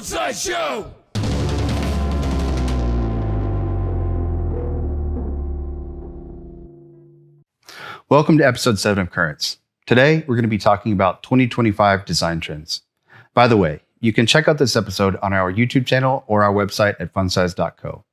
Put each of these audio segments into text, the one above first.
Funsize Show! Welcome to episode 7 of Currents. Today, we're going to be talking about 2025 design trends. By the way, you can check out this episode on our YouTube channel or our website at funsize.co,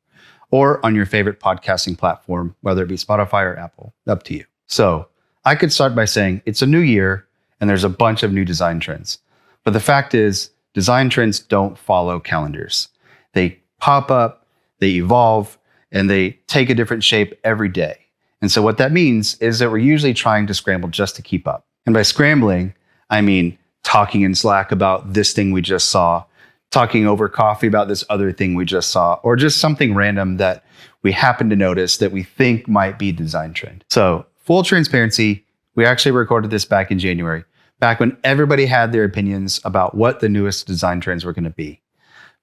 or on your favorite podcasting platform, whether it be Spotify or Apple. Up to you. So, I could start by saying it's a new year and there's a bunch of new design trends. But the fact is, design trends don't follow calendars. They pop up, they evolve, and they take a different shape every day. And so what that means is that we're usually trying to scramble just to keep up. And by scrambling, I mean talking in Slack about this thing we just saw, talking over coffee about this other thing we just saw, or just something random that we happen to notice that we think might be design trend. So full transparency, we actually recorded this back in January, back when everybody had their opinions about what the newest design trends were going to be.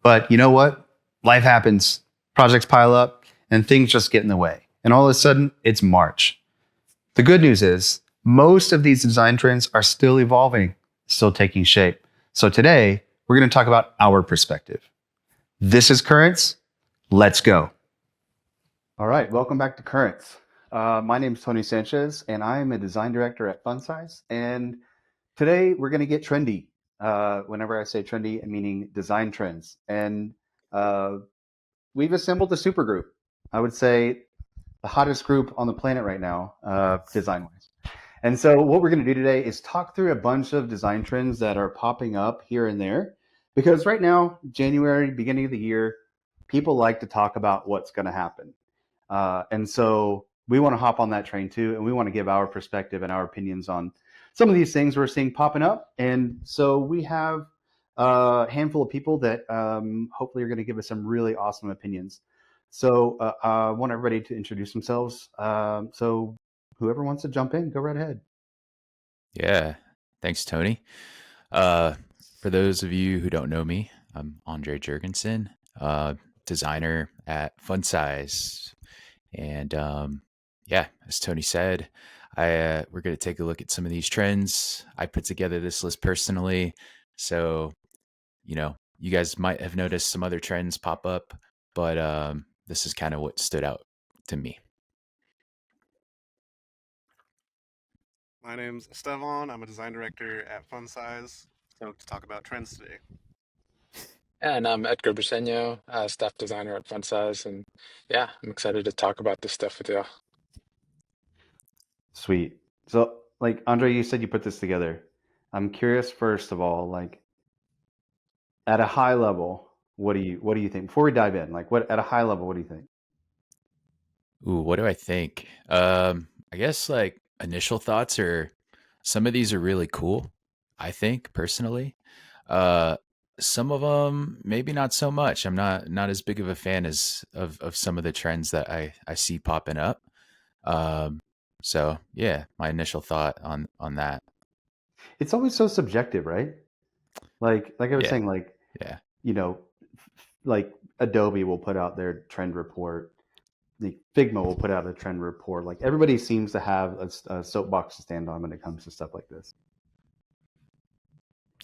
But you know what? Life happens, projects pile up, and things just get in the way. And all of a sudden, it's March. The good news is most of these design trends are still evolving, still taking shape. So today, we're going to talk about our perspective. This is Currents. Let's go. All right, welcome back to Currents. My name is Tony Sanchez, and I am a design director at Funsize. And today, we're going to get trendy. Whenever I say trendy, I'm meaning design trends. And we've assembled a super group. I would say the hottest group on the planet right now, design-wise. And so what we're going to do today is talk through a bunch of design trends that are popping up here and there. Because right now, January, beginning of the year, people like to talk about what's going to happen. And so we want to hop on that train too, and we want to give our perspective and our opinions on some of these things we're seeing popping up. And so we have a handful of people that hopefully are going to give us some really awesome opinions. So I want everybody to introduce themselves. So whoever wants to jump in, go right ahead. Yeah, thanks, Tony. For those of you who don't know me, I'm Andre Jurgensen, designer at Funsize. And yeah, as Tony said, we're going to take a look at some of these trends. I put together this list personally. So, you guys might have noticed some other trends pop up, but this is kind of what stood out to me. My name's Estevan. I'm a design director at Funsize. Stoked to talk about trends today. And I'm Edgar Briseño, staff designer at Funsize, and yeah, I'm excited to talk about this stuff with you. Sweet. So, like Andre, you said you put this together. I'm curious, first of all, like at a high level, what do you think? Before we dive in, like what at a high level, what do you think? Ooh, what do I think? I guess like initial thoughts are some of these are really cool, I think personally. Some of them maybe not so much. I'm not as big of a fan as of some of the trends that I see popping up. So yeah, my initial thought on that. It's always so subjective, right? Like I was Yeah. saying, like Yeah. like Adobe will put out their trend report. The Figma will put out a trend report. Like everybody seems to have a soapbox to stand on when it comes to stuff like this.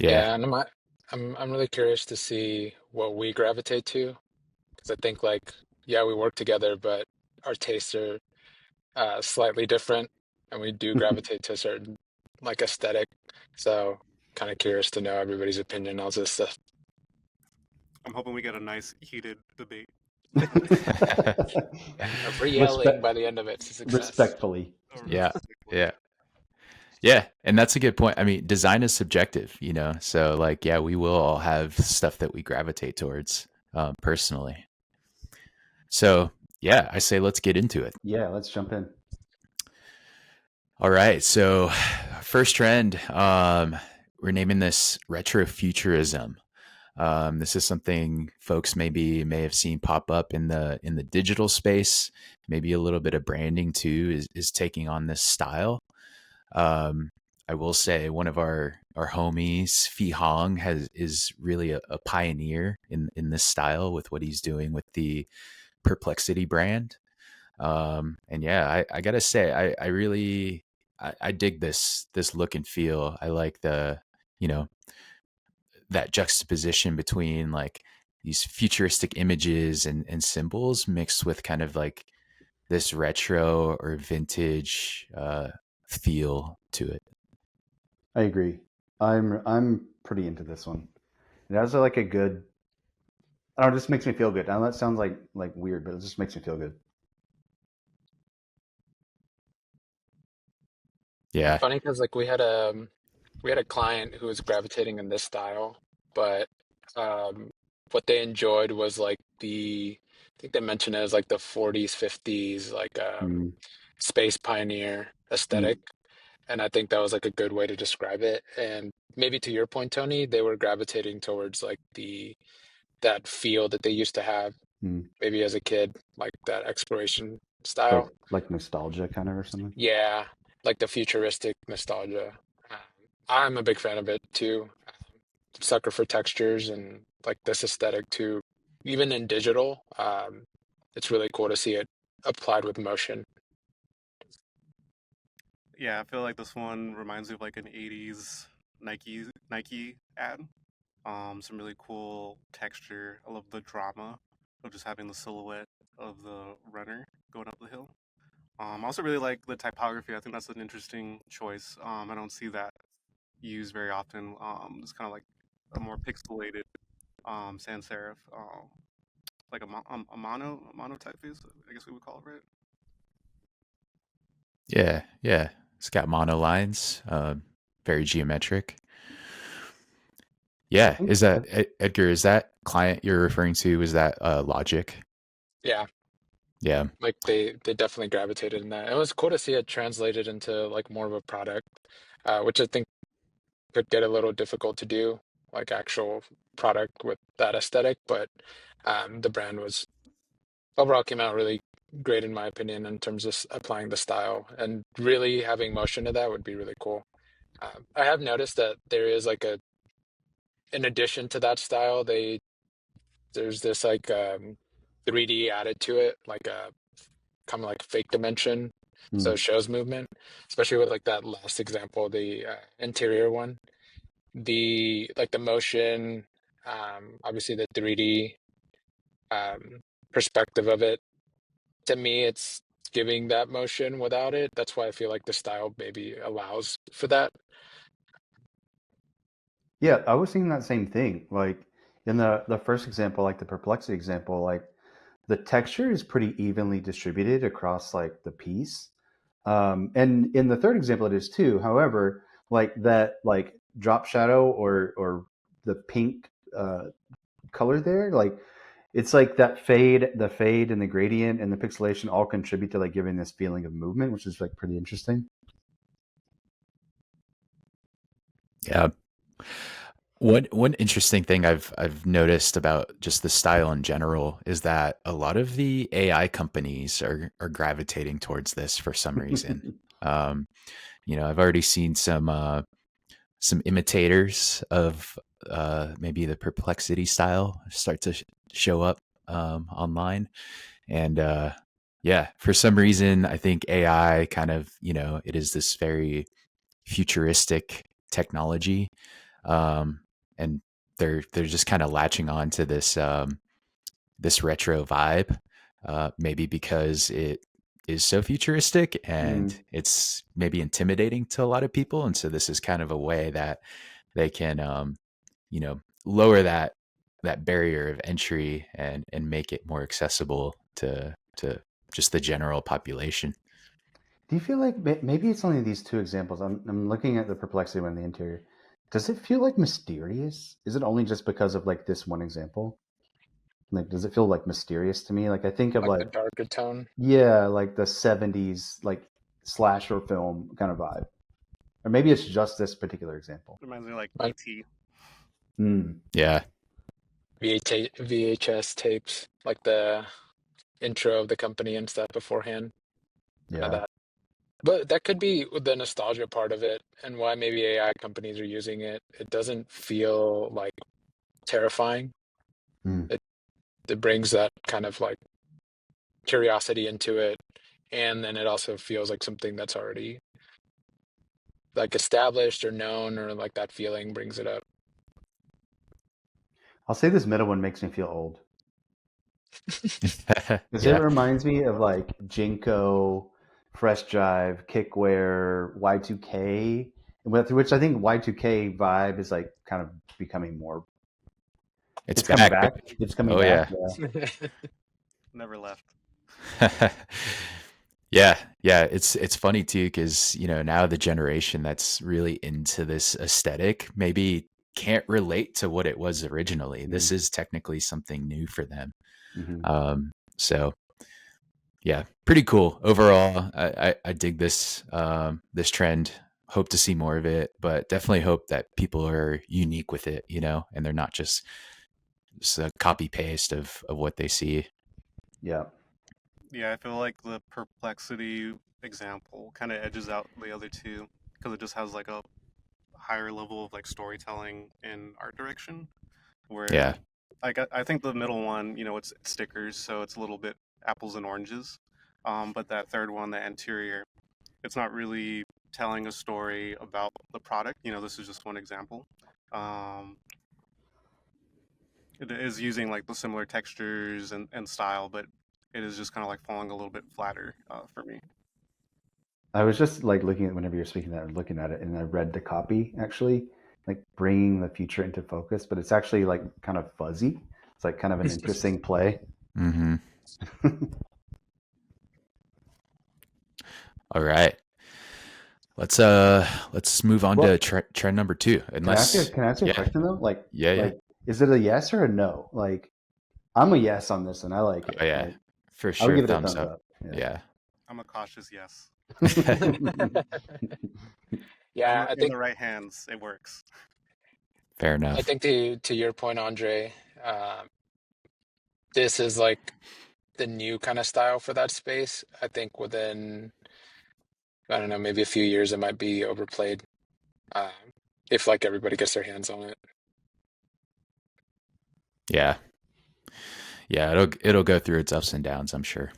Yeah. And I'm really curious to see what we gravitate to, because I think we work together, but our tastes are slightly different, and we do gravitate to a certain aesthetic. So kind of curious to know everybody's opinion on this stuff. I'm hoping we get a nice heated debate. A free yelling by the end of it's a success. Respectfully. Yeah. Yeah. And that's a good point. I mean, design is subjective, so like, yeah, we will all have stuff that we gravitate towards personally. So yeah, I say, let's get into it. Yeah, let's jump in. All right. So first trend, we're naming this retrofuturism. This is something folks may have seen pop up in the digital space. Maybe a little bit of branding too is taking on this style. I will say one of our homies, Phi Hong, is really a pioneer in this style with what he's doing with the Perplexity brand. And yeah, I gotta say, I really I dig this look and feel. I like the that juxtaposition between like these futuristic images and symbols mixed with kind of like this retro or vintage feel to it. I agree. I'm pretty into this one. It has like a good. I don't know, it just makes me feel good. Now that sounds like weird, but it just makes me feel good. Yeah. Funny because like we had a client who was gravitating in this style, but um, what they enjoyed was like I think they mentioned it as like the 40s, 50s, like Mm, space pioneer mm, aesthetic. And I think that was like a good way to describe it. And maybe to your point, Tony, they were gravitating towards like that feel that they used to have mm. maybe as a kid, like that exploration Like style. like nostalgia kind of or something. Yeah, like the futuristic nostalgia. Um, I'm a big fan of it too. Sucker for textures and like this aesthetic too. Even in digital, it's really cool to see it applied with motion. Yeah, I feel like this one reminds me of like an '80s Nike ad. Some really cool texture. I love the drama of just having the silhouette of the runner going up the hill. I also really like the typography. I think that's an interesting choice. I don't see that used very often. It's kind of like a more pixelated sans serif, like a mono typeface. I guess we would call it, right? Yeah. Yeah. It's got mono lines, very geometric. I Yeah. think Is that Edgar? Is that client you're referring to? Is that Logic? Yeah, Yeah. like they definitely gravitated in that. It was cool to see it translated into like more of a product, which I think could get a little difficult to do, like actual product with that aesthetic. But the brand was overall came out really great in my opinion in terms of applying the style and really having motion to that would be really cool. I have noticed that there is like in addition to that style, there's this like 3D added to it, like a kind of like fake dimension. So mm, it shows movement, especially with like that last example, the interior one. The like the motion, obviously the 3D um, perspective of it. To me, it's giving that motion without it. That's why I feel like the style maybe allows for that. yeah, I was thinking that same thing. Like in the first example, like the perplexity example, like the texture is pretty evenly distributed across like the piece. And in the third example, it is too. However, like that, like drop shadow or the pink color there, like it's like that the fade and the gradient and the pixelation all contribute to like giving this feeling of movement, which is like pretty interesting. Yeah. One interesting thing I've noticed about just the style in general is that a lot of the AI companies are gravitating towards this for some reason. Um, I've already seen some imitators of maybe the perplexity style start to show up online, and yeah, for some reason, I think AI kind of it is this very futuristic technology, um, and they're just kind of latching on to this retro vibe, maybe because it is so futuristic and Mm. it's maybe intimidating to a lot of people, and so this is kind of a way that they can lower that barrier of entry and make it more accessible to just the general population. Do you feel like maybe it's only these two examples? I'm looking at the perplexity one in the interior. Does it feel like mysterious? Is it only just because of like this one example? Like, does it feel like mysterious to me? Like, I think of Like the like, darker tone. yeah, like the 70s, like slasher film kind of vibe. Or maybe it's just this particular example. Reminds me of like Like ET. Mm, Yeah. VHS tapes, like the intro of the company and stuff beforehand. Kind of yeah. that. But that could be the nostalgia part of it and why maybe AI companies are using it. It doesn't feel like terrifying. Mm. It it brings that kind of like curiosity into it. And then it also feels like something that's already like established or known or like that feeling brings it up. I'll say this middle one makes me feel old. Because it Yeah, reminds me of like Jinko, Fresh Drive, Kickware, Y2K, which I think Y2K vibe is like kind of becoming more. it's It's coming back, back. baby. It's coming Oh back. yeah. Yeah. Never left. Yeah, yeah, it's funny too because now the generation that's really into this aesthetic maybe can't relate to what it was originally. This is technically something new for them. Mm-hmm. So yeah, pretty cool overall. I dig this trend. Hope to see more of it, but definitely hope that people are unique with it, and they're not just a copy paste of what they see. Yeah. Yeah, I feel like the perplexity example kind of edges out the other two because it just has like a higher level of like storytelling and art direction. Where Yeah, like I think the middle one, it's stickers, so it's a little bit apples and oranges. But that third one, the anterior, it's not really telling a story about the product. This is just one example. Um, it is using like the similar textures and style, but it is just kind of like falling a little bit flatter for me. I was just like looking at whenever you're speaking that, I was looking at it, and I read the copy actually, like bringing the future into focus, but it's actually like kind of fuzzy. It's like kind of an interesting play. mm-hmm. All right. Let's move on Well, to trend number 2. Unless, can I ask you a yeah, question though? yeah. Like, is it a yes or a no? Like, I'm a yes on this, and I like Oh it. yeah, Like, for I would sure. give it a Thumbs thumbs up. up. Yeah. I'm a cautious yes. Yeah, In the right hands, it works. Fair I enough. think to your point, Andre, this is like the new kind of style for that space. I think within, I don't know, maybe a few years it might be overplayed, um, if like everybody gets their hands on it. Yeah. Yeah, it'll go through its ups and downs, I'm sure.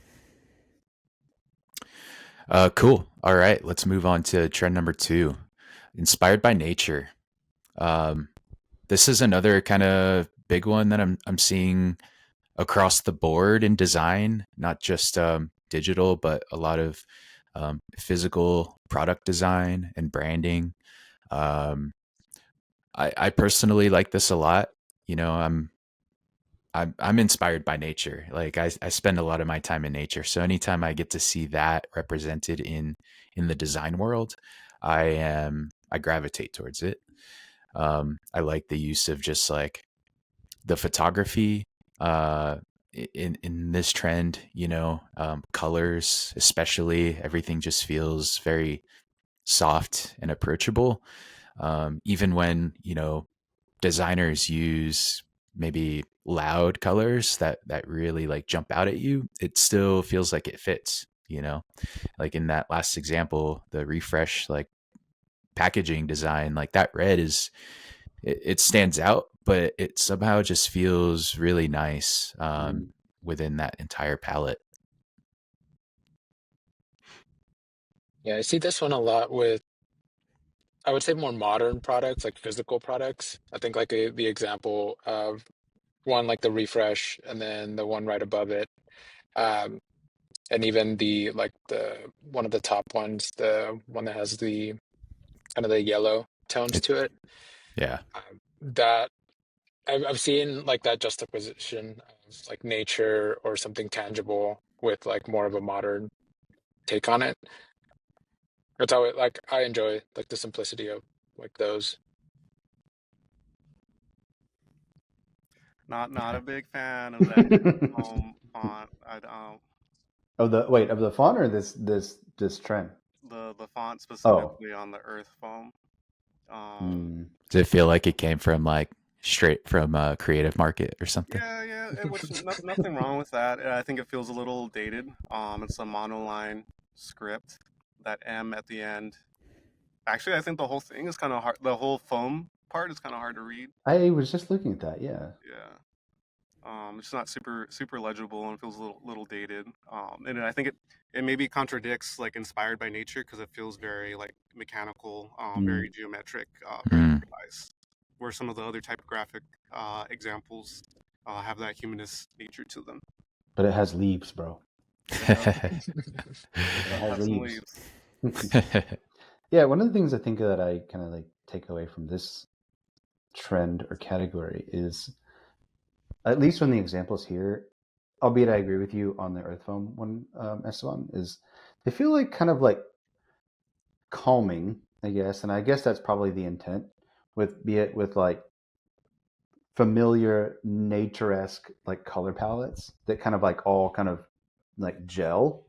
Cool. All right, let's move on to trend number 2. Inspired by nature. Um, this is another kind of big one that I'm seeing across the board in design, not just digital, but a lot of physical product design and branding. Um, I personally like this a lot. I'm inspired by nature. Like I spend a lot of my time in nature. So anytime I get to see that represented in the design world, I gravitate towards it. I like the use of just like the photography uh in this trend, colors especially, everything just feels very soft and approachable. Even when, designers use maybe loud colors that really like jump out at you, it still feels like it fits, like in that last example, the refresh like packaging design, like that red it stands out, but it somehow just feels really nice within that entire palette. Yeah, I see this one a lot with, I would say, more modern products, like physical products. I think like the example of one like the refresh and then the one right above it. Um, and even the like the one of the top ones, the one that has the kind of the yellow tones It, to it. yeah. That I've seen like that juxtaposition of like nature or something tangible with like more of a modern take on it. That's how it, like I enjoy like the simplicity of like those. Not a big fan of that font. Of the font or this trend? The font Oh, specifically on the Earth foam. Um, hmm. Does it feel like it came from like straight from a creative market or something? yeah, which nothing wrong with that. I think it feels a little dated. It's a monoline script. That M at the end. Actually, I think the whole thing is kind of hard. The whole foam part is kind of hard to read. I was just looking at that. Yeah. Yeah. It's not super legible and feels a little dated. And I think it maybe contradicts like inspired by nature because it feels very like mechanical, Mm. very geometric, very Mm. precise. where some of the other typographic examples have that humanist nature to them. But it has leaves, bro. Yeah, It has have some leaves. leaves. Yeah, one of the things I think that I kind of like take away from this trend or category is, at least from the examples here, albeit I agree with you on the earth foam one, Esteban, is they feel like kind of like calming, I guess, and I guess that's probably the intent with, be it with like familiar nature-esque like color palettes that kind of like all kind of like gel.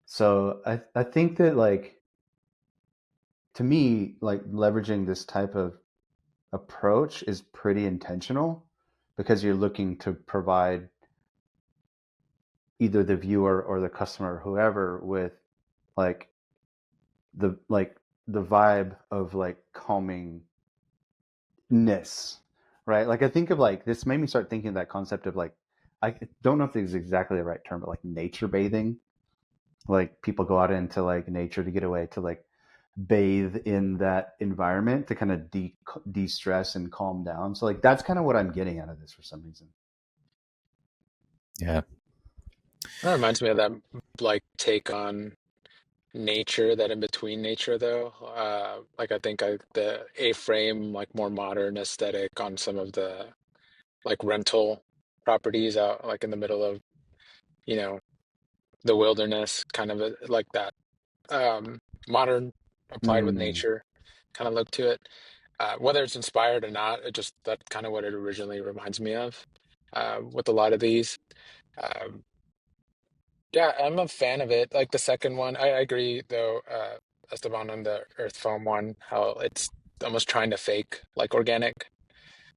So I think that, like, to me, like leveraging this type of approach is pretty intentional, because you're looking to provide either the viewer or the customer or whoever with like like the vibe of like calmingness, right? Like I think of like, this made me start thinking of that concept of like, I don't know if this is exactly the right term, but like nature bathing. Like people go out into like nature to get away, to like bathe in that environment to kind of de-stress and calm down. So like that's kind of what I'm getting out of this for some reason. Yeah. That reminds me of that like take on nature, that in between nature though. Like I think the A-frame, like more modern aesthetic on some of the like rental properties out like in the middle of, you know, the wilderness, kind of like that modern applied with Mm. nature kind of look to it. Whether it's inspired or not, it just that's kind of what it originally reminds me of with a lot of these. Um, yeah, I'm a fan of it. Like the second one, I agree though, Esteban, on the Earth Foam one, how it's almost trying to fake like organic,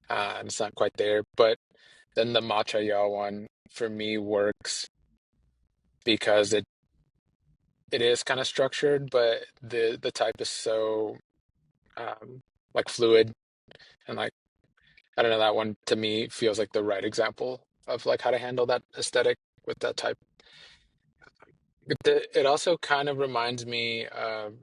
and it's not quite there. But then the Matcha Yaw one for me works because it is kind of structured, but the type is so um, like fluid and like I don't know, that one to me feels like the right example of like how to handle that aesthetic with that type. It also kind of reminds me,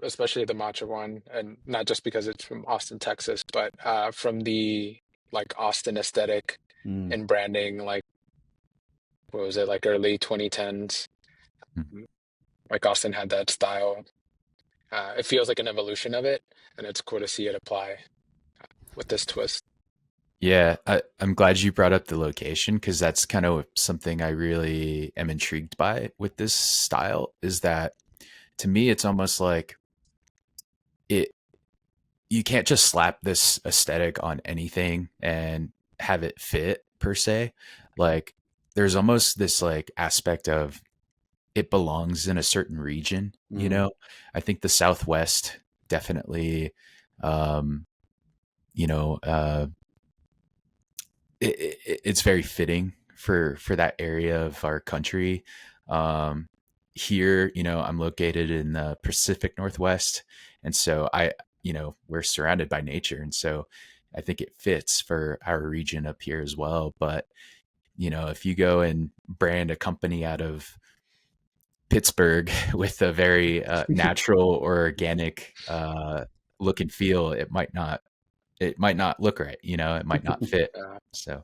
especially the matcha one, and not just because it's from Austin, Texas, but from the like Austin aesthetic Mm. and branding, like what was it, like early 2010s? Like Austin had that style. It feels like an evolution of it, and it's cool to see it apply with this twist. Yeah, I'm glad you brought up the location, because that's kind of something I really am intrigued by with this style. Is that, to me, it's almost like it. You can't just slap this aesthetic on anything and have it fit per se. Like there's almost this like aspect of it belongs in a certain region. You Mm. know, I think the Southwest definitely, um, you know, it's very fitting for that area of our country. Um, Here, I'm located in the Pacific Northwest, and so we're surrounded by nature, and so I think it fits for our region up here as well. But if you go and brand a company out of Pittsburgh with a very natural or organic look and feel, it might not look right. It might not fit. Uh, So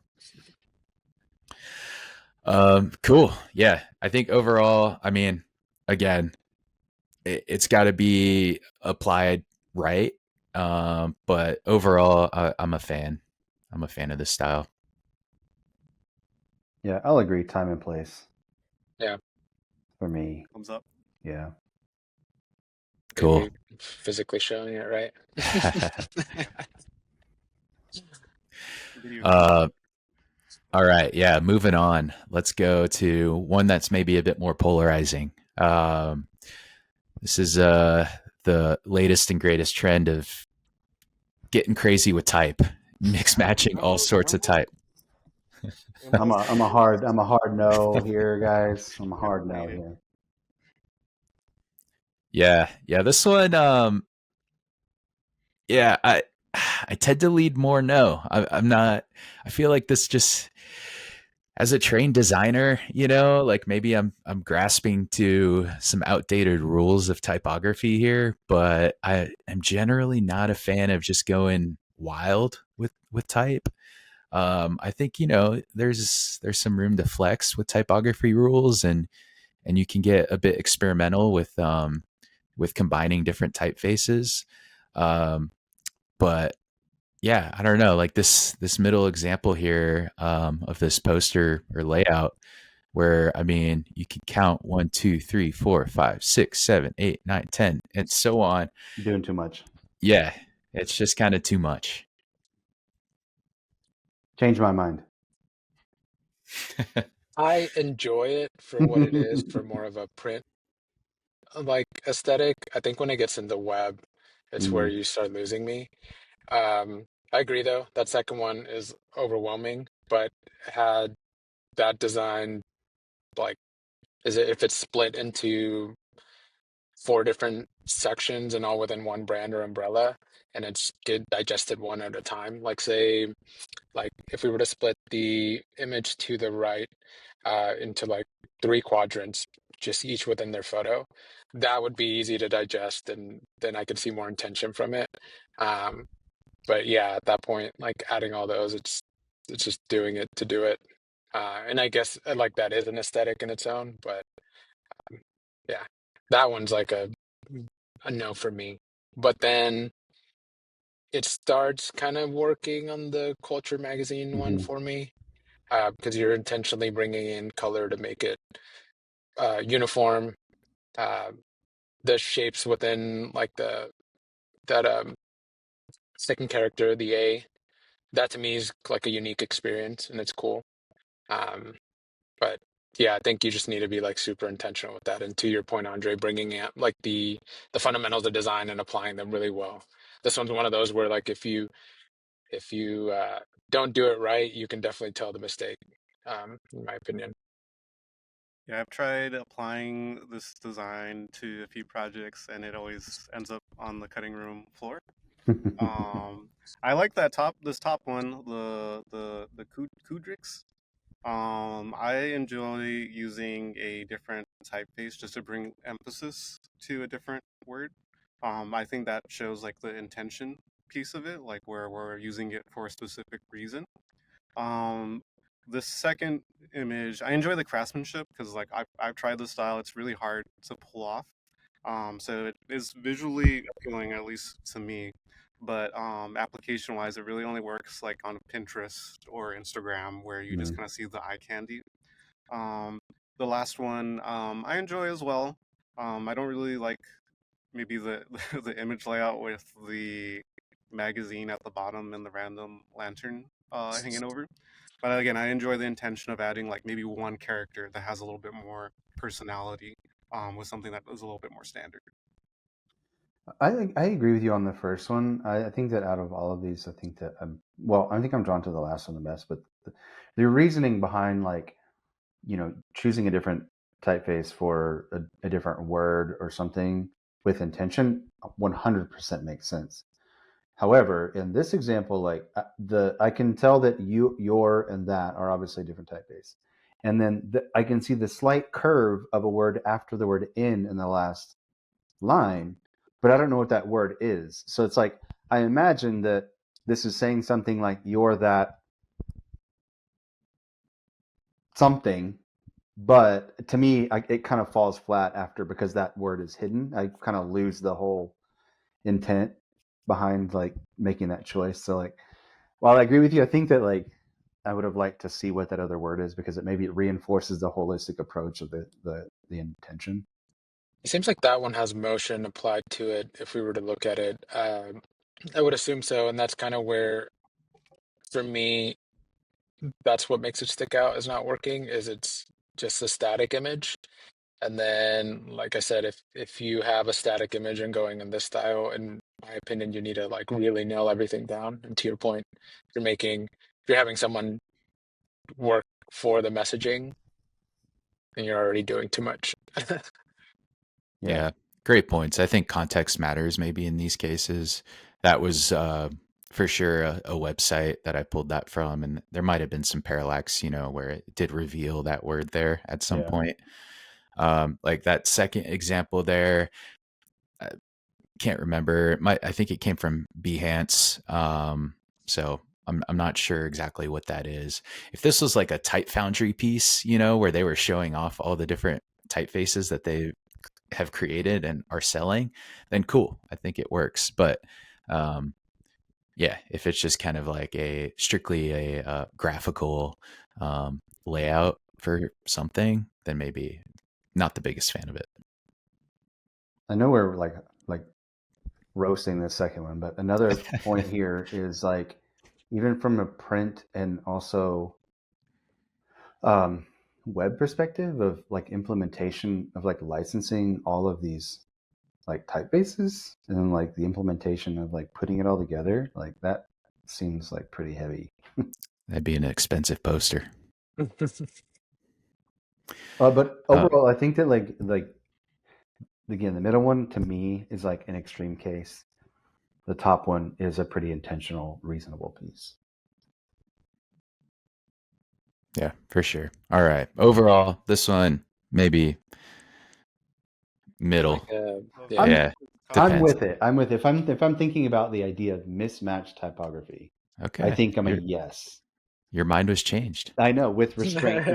cool. Yeah. I think overall, I mean, again, it's got to be applied right. But overall, I'm a fan. I'm a fan of this style. Yeah, I'll agree. Time and place yeah, for me. Thumbs up. Yeah. Cool. maybe physically showing it right. Video. uh, all right. Yeah. Moving on. Let's go to one that's maybe a bit more polarizing. This is the latest and greatest trend of getting crazy with type, mix matching all sorts of type. I'm a hard no here, guys. I'm a hard no here. Yeah, yeah. This one, yeah, I tend to lead more no. I'm not. I feel like this just, as a trained designer, like maybe I'm grasping to some outdated rules of typography here, but I am generally not a fan of just going wild with type. I think there's some room to flex with typography rules, and you can get a bit experimental with combining different typefaces. Um, but yeah, I don't know, like this middle example here of this poster or layout, where I mean you can count 1, 2, 3, 4, 5, 6, 7, 8, 9, 10, and so on. Doing too much. Yeah, it's just kind of too much. Change my mind. I enjoy it for what it is, for more of a print like aesthetic. I think when it gets in the web, it's where Mm. you start losing me. I agree though, that second one is overwhelming, but had that design like is it if it's split into four different sections and all within one brand or umbrella and it's get digested one at a time, like say like if we were to split the image to the right into like three quadrants, just each within their photo, that would be easy to digest, and then I could see more intention from it. Um, but yeah, at that point, like adding all those, it's just doing it to do it. And I guess like that is an aesthetic in its own, but yeah, that one's like a no for me. But then it starts kind of working on the culture magazine one Hmm. for me, because you're intentionally bringing in color to make it uniform. Uh, the shapes within like the that second character, the A, that to me is like a unique experience and it's cool. Um, but yeah, I think you just need to be like super intentional with that. And to your point, Andre, bringing in like the fundamentals of design and applying them really well. This one's one of those where like if you don't do it right, you can definitely tell the mistake. In my opinion. Yeah, I've tried applying this design to a few projects, and it always ends up on the cutting room floor. Um, I like this top one, the Kudrix. I enjoy using a different typeface just to bring emphasis to a different word. I think that shows like the intention piece of it, like where we're using it for a specific reason. Um, the second image, I enjoy the craftsmanship because like I've tried the style. It's really hard to pull off. So it is visually appealing, at least to me. But application wise, it really only works like on Pinterest or Instagram, where you just Mm. kind of see the eye candy. Um, the last one, I enjoy as well. I don't really like maybe the the image layout with the magazine at the bottom and the random lantern hanging over. But again, I enjoy the intention of adding like maybe one character that has a little bit more personality with something that is a little bit more standard. I think I agree with you on the first one. I think that out of all of these, I think that I think I'm drawn to the last one the best. But the reasoning behind like choosing a different typeface for a different word or something with intention 100% makes sense. However, in this example, like I can tell that your, and that are obviously different typeface, and then I can see the slight curve of a word after the word in the last line, but I don't know what that word is. So it's like I imagine that this is saying something like you're that something, but to me, it kind of falls flat after because that word is hidden. I kind of lose the whole intent behind like making that choice. So like, while I agree with you, I think that like I would have liked to see what that other word is because it reinforces the holistic approach of the intention. It seems like that one has motion applied to it. If we were to look at it, I would assume so, and that's kind of where, for me, that's what makes it stick out as not working. Is it's just a static image, and then, like I said, if you have a static image and going in this style, in my opinion, you need to like really nail everything down. And to your point, if you're having someone work for the messaging, and you're already doing too much. Yeah. Yeah, great points. I think context matters maybe in these cases. That was for sure a website that I pulled that from, and there might have been some parallax, where it did reveal that word there at some Yeah. point. Like that second example there, uh, can't remember. I think it came from Behance. So I'm not sure exactly what that is. If this was like a type foundry piece, where they were showing off all the different typefaces that they have created and are selling, then cool. I think it works. But um, yeah, if it's just kind of like a strictly a graphical layout for something, then maybe not the biggest fan of it. I know we're like roasting this second one, but another point here is like even from a print and also um, web perspective of like implementation of like licensing all of these like typefaces and then like the implementation of like putting it all together, like that seems like pretty heavy. That'd be an expensive poster. But Uh, overall, I think that like again, the middle one to me is like an extreme case. The top one is a pretty intentional, reasonable piece. yeah, for sure. All right. Overall, this one maybe middle. Like, I'm yeah. Yeah, I'm depends. with it. I'm with it. If I'm thinking about the idea of mismatched typography, I Okay, think I'm a yes. your mind was changed. I know with restraint,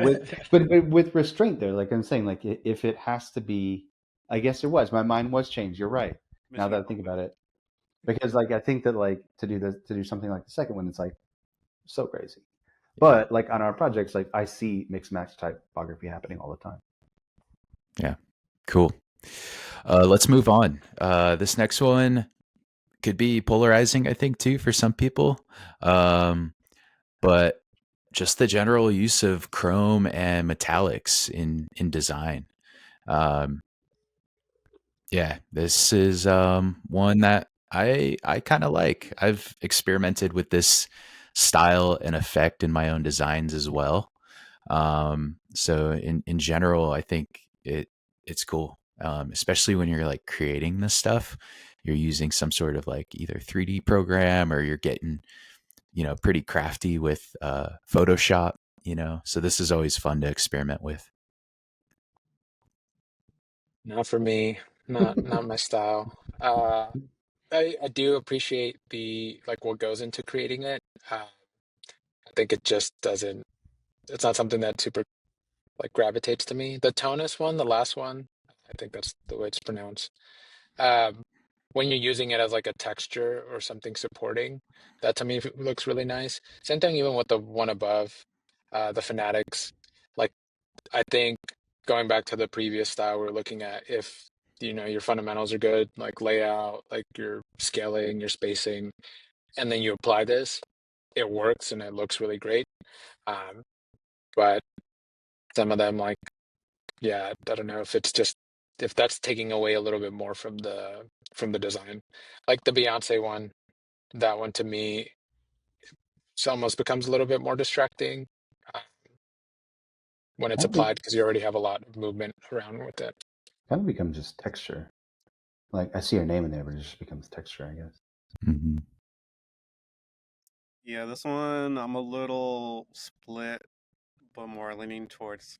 but with restraint there, like I'm saying, like if it has to be, I guess it was. My mind was changed. You're right. Now Mission that I think about accomplished. it, because like I think that like to do something like the second one, it's like so crazy. Yeah, But like on our projects, like I see mixed match typography happening all the time. yeah, cool. Let's move on. This next one could be polarizing, I think, too, for some people. But just the general use of chrome and metallics in design. Um, yeah, this is one that I kind of like. I've experimented with this style and effect in my own designs as well. So in general, I think it's cool, especially when you're like creating this stuff. You're using some sort of like either 3D program or you're getting pretty crafty with Photoshop. So this is always fun to experiment with. Not for me. Not my style. I do appreciate the like what goes into creating it. I think it just doesn't. It's not something that super like gravitates to me. The tonus one, the last one, I think that's the way it's pronounced. Um, when you're using it as like a texture or something supporting, that to me looks really nice. Same thing even with the one above, the Fanatics. Like I think going back to the previous style we're looking at, if your fundamentals are good, like layout, like your scaling, your spacing, and then you apply this, it works and it looks really great. Um, but some of them, like, yeah, I don't know if it's just if that's taking away a little bit more from the design. Like the Beyonce one, that one to me, it almost becomes a little bit more distracting uh, when it's Kind of, applied because you already have a lot of movement around with it. kind of becomes just texture. Like I see your name in there, but it just becomes texture, I guess. Mm-hmm. Yeah, this one I'm a little split, but more leaning towards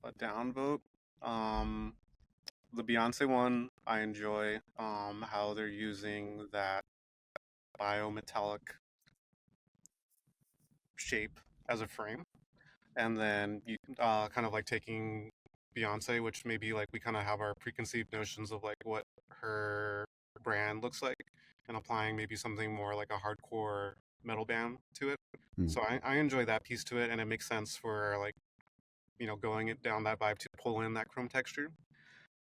a downvote. Um, the Beyonce one I enjoy. How they're using that biometallic shape as a frame, and then you kind of like taking Beyonce, which maybe like we kind of have our preconceived notions of like what her brand looks like, and applying maybe something more like a hardcore metal band to it. Mm. So I enjoy that piece to it, and it makes sense for like going it down that vibe to pull in that chrome texture.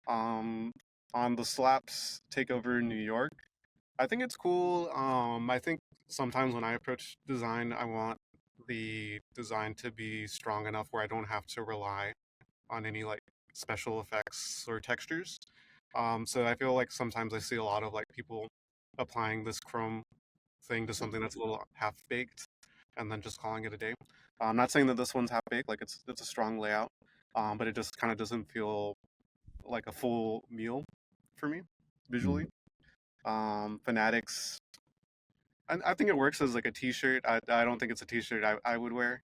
Um, on the slaps takeover New York, I think it's cool. I think sometimes when I approach design, I want the design to be strong enough where I don't have to rely on any like special effects or textures. So I feel like sometimes I see a lot of like people applying this chrome thing to something that's a little half baked and then just calling it a day. I'm not saying that this one's half baked, like it's a strong layout, but it just kind of doesn't feel like a full meal for me Mm. visually. Fanatics, I think it works as like a T-shirt. I don't think it's a T-shirt I would wear.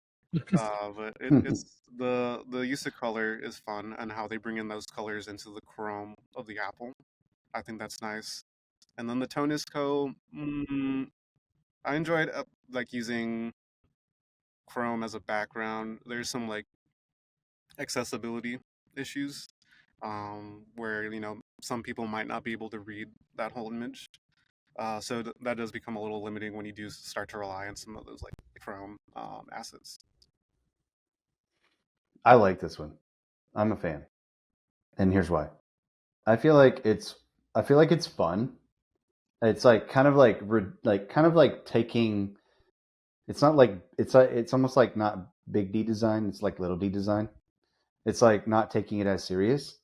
But it's the use of color is fun and how they bring in those colors into the chrome of the apple. I think that's nice. And then the Tonus Co. I enjoyed like using Chrome as a background. There's some like accessibility issues where some people might not be able to read that whole image. So that does become a little limiting when you do start to rely on some of those like Chrome assets. I like this one. I'm a fan, and here's why. I feel like it's fun. It's like kind of like taking. It's not like it's almost like not big D design. It's like little D design. It's like not taking it as serious.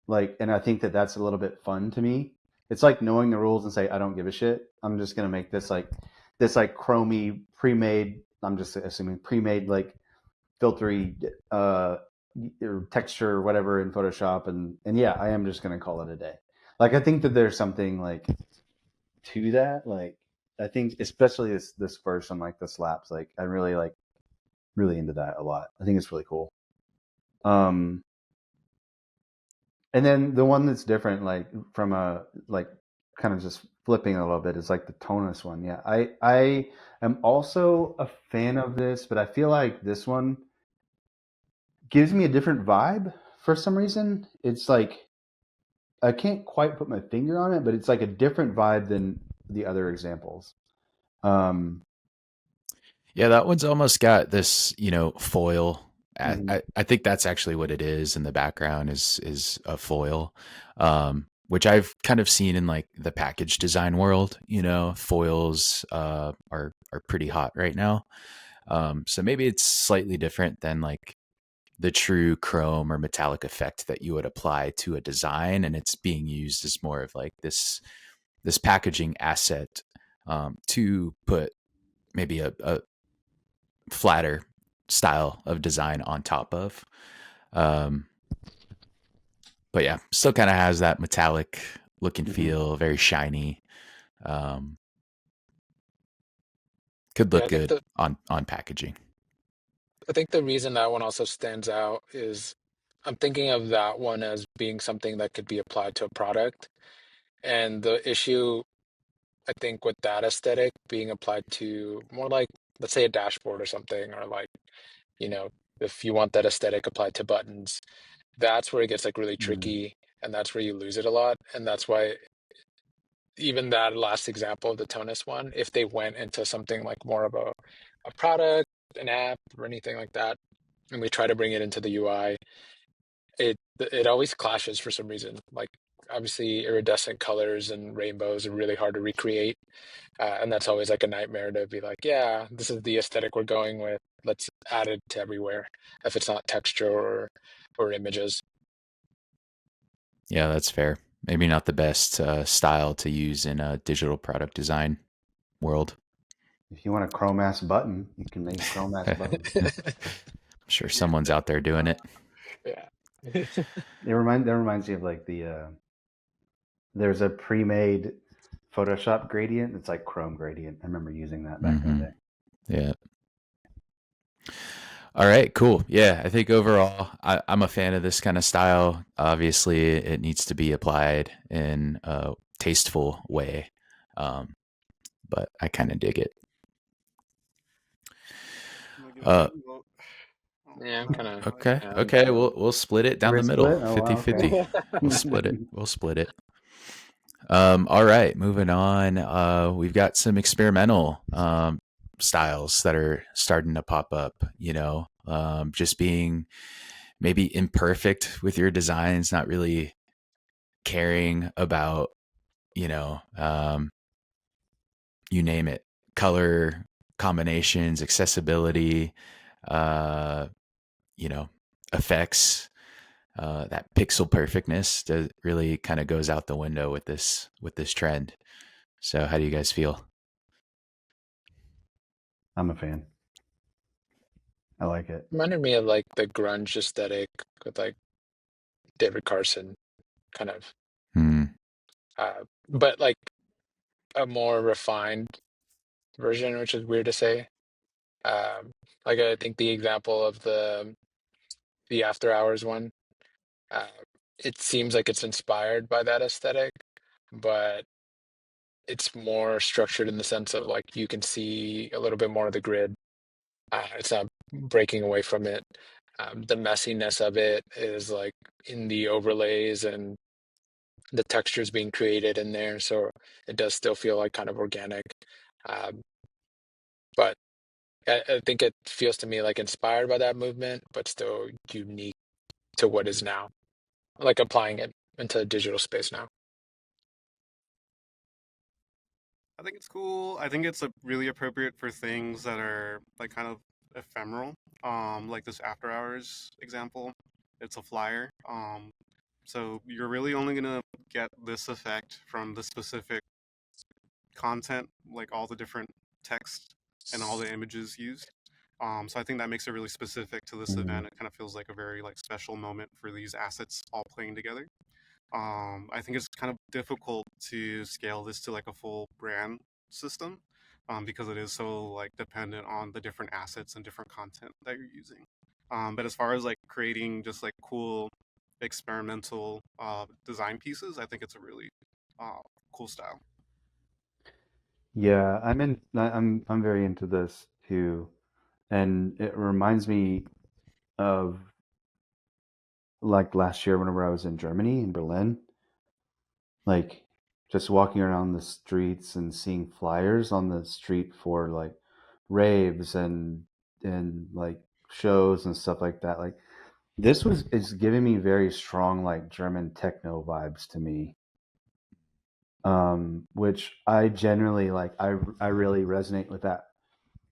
Like, and I think that that's a little bit fun to me. It's like knowing the rules and say, I don't give a shit. I'm just gonna make this like chromy pre-made. I'm just assuming pre-made like filtery or texture or whatever in Photoshop, and yeah, I am just gonna call it a day. Like, I think that there's something like to that. Like, I think especially this first one, like the slaps, like I'm really into that a lot. I think it's really cool. And then the one that's different, like from a like kind of just flipping a little bit, is like the tonus one. Yeah, I am also a fan of this, but I feel like this one gives me a different vibe for some reason. It's like I can't quite put my finger on it, but it's like a different vibe than the other examples. Um, Yeah, that one's almost got this, foil. mhm, I think that's actually what it is in the background is a foil, which I've kind of seen in like the package design world. Foils are pretty hot right now. So maybe it's slightly different than like the true chrome or metallic effect that you would apply to a design, and it's being used as more of like this packaging asset to put maybe a flatter style of design on top of. Um, but yeah, still kind of has that metallic look and mhm. feel, very shiny. Um, could Yeah, look good on packaging. I think the reason that one also stands out is I'm thinking of that one as being something that could be applied to a product. And the issue, I think, with that aesthetic being applied to more like, let's say, a dashboard or something, or like, you know, if you want that aesthetic applied to buttons, that's where it gets like really Mm. tricky, and that's where you lose it a lot. And that's why even that last example, the Tonus one, if they went into something like more of a product, an app, or anything like that, and we try to bring it into the UI, it always clashes for some reason. Like obviously iridescent colors and rainbows are really hard to recreate. And that's always like a nightmare to be like, yeah, this is the aesthetic we're going with. Let's add it to everywhere if it's not texture or images. Yeah, that's fair. Maybe not the best style to use in a digital product design world. If you want a chrome ass button, you can make a chrome ass button. I'm sure someone's out there doing it. Yeah. That reminds me of like there's a pre-made Photoshop gradient. It's like Chrome gradient. I remember using that back in the Hmm. day. Yeah. All right, cool. Yeah, I think overall, I'm a fan of this kind of style. Obviously, it needs to be applied in a tasteful way, um, but I kind of dig it. I'm gonna give it Uh, one vote. Oh, Yeah, I'm wow. kind of okay, yeah. okay, we'll split it down We're the a middle, split. Oh wow, okay. 50-50. We'll split it. We'll split it. All right, moving on. We've got some experimental styles that are starting to pop up. Just being maybe imperfect with your designs, not really caring about, you know, um, you name it, color combinations, accessibility, uh, you know, effects. That pixel perfectness really kind of goes out the window with this trend. So, how do you guys feel? I'm a fan. I like it. Reminded me of like the grunge aesthetic with like David Carson kind of, Hmm. but like a more refined version, which is weird to say. Um, like I think the example of the After Hours one, uh, it seems like it's inspired by that aesthetic, but it's more structured in the sense of like you can see a little bit more of the grid. It's not breaking away from it. The messiness of it is like in the overlays and the textures being created in there, so it does still feel like kind of organic. Um, but I think it feels to me like inspired by that movement, but still unique to what is now, like applying it into digital space now. I think it's cool. I think it's really appropriate for things that are like kind of ephemeral. Like this after hours example. It's a flyer. So you're really only gonna get this effect from the specific content, like all the different text and all the images used. So I think that makes it really specific to this Mm. event. It kind of feels like a very like special moment for these assets all playing together. I think it's kind of difficult to scale this to like a full brand system, because it is so like dependent on the different assets and different content that you're using. But as far as like creating just like cool experimental design pieces, I think it's a really uh, cool style. Yeah, I'm very into this too. And it reminds me of like last year whenever I was in Germany, in Berlin, like just walking around the streets and seeing flyers on the street for like raves and like shows and stuff like that. Like this was is giving me very strong like German techno vibes to me. Which I generally like. I really resonate with that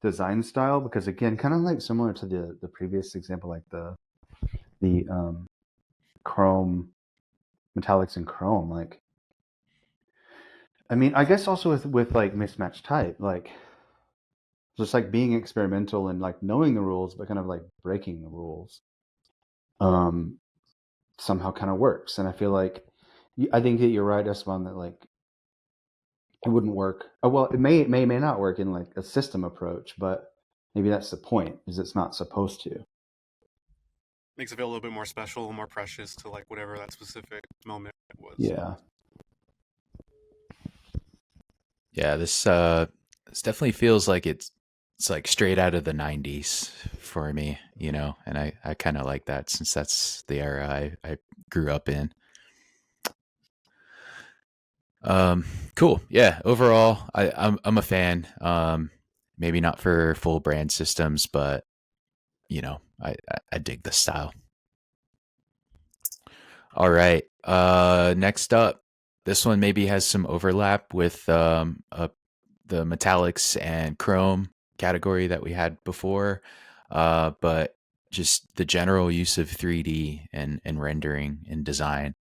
design style because again, kind of like similar to the previous example, like the chrome metallics and chrome. Like, I mean, I guess also with like mismatch type, like just like being experimental and like knowing the rules, but kind of like breaking the rules. Um, Somehow kind of works, and I feel like I think that you're right, Esteban, that like it wouldn't work. Oh, well, it may not work in like a system approach, but maybe that's the point, is it's not supposed to. Makes it feel a little bit more special, more precious to like whatever that specific moment was. Yeah. Yeah, this definitely feels like it's like straight out of the 90s for me, you know, and I kind of like that since that's the era I grew up in. Um, cool. Yeah, overall, I'm a fan. Maybe not for full brand systems, but you know, I dig the style. All right. Next up, this one maybe has some overlap with the metallics and chrome category that we had before, but just the general use of 3D and rendering and design.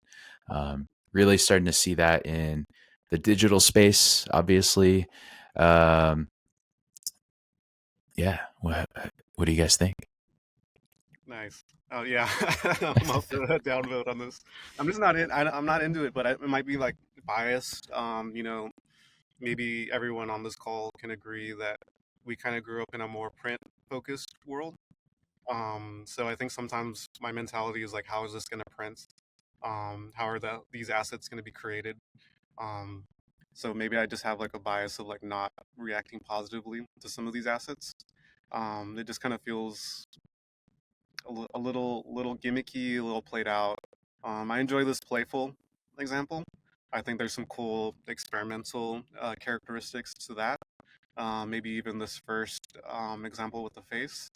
Really starting to see that in the digital space, obviously. Um, yeah. What do you guys think? Nice. Oh yeah, I'm also a downvote on this. I'm just not in. I'm not into it, but it might be like biased. Maybe everyone on this call can agree that we kind of grew up in a more print-focused world. So I think sometimes my mentality is like, how is this going to print? How are these assets going to be created? Um, so maybe I just have like a bias of like not reacting positively to some of these assets. It just kind of feels a little gimmicky, a little played out. I enjoy this playful example. I think there's some cool experimental characteristics to that. Maybe even this first example with the face.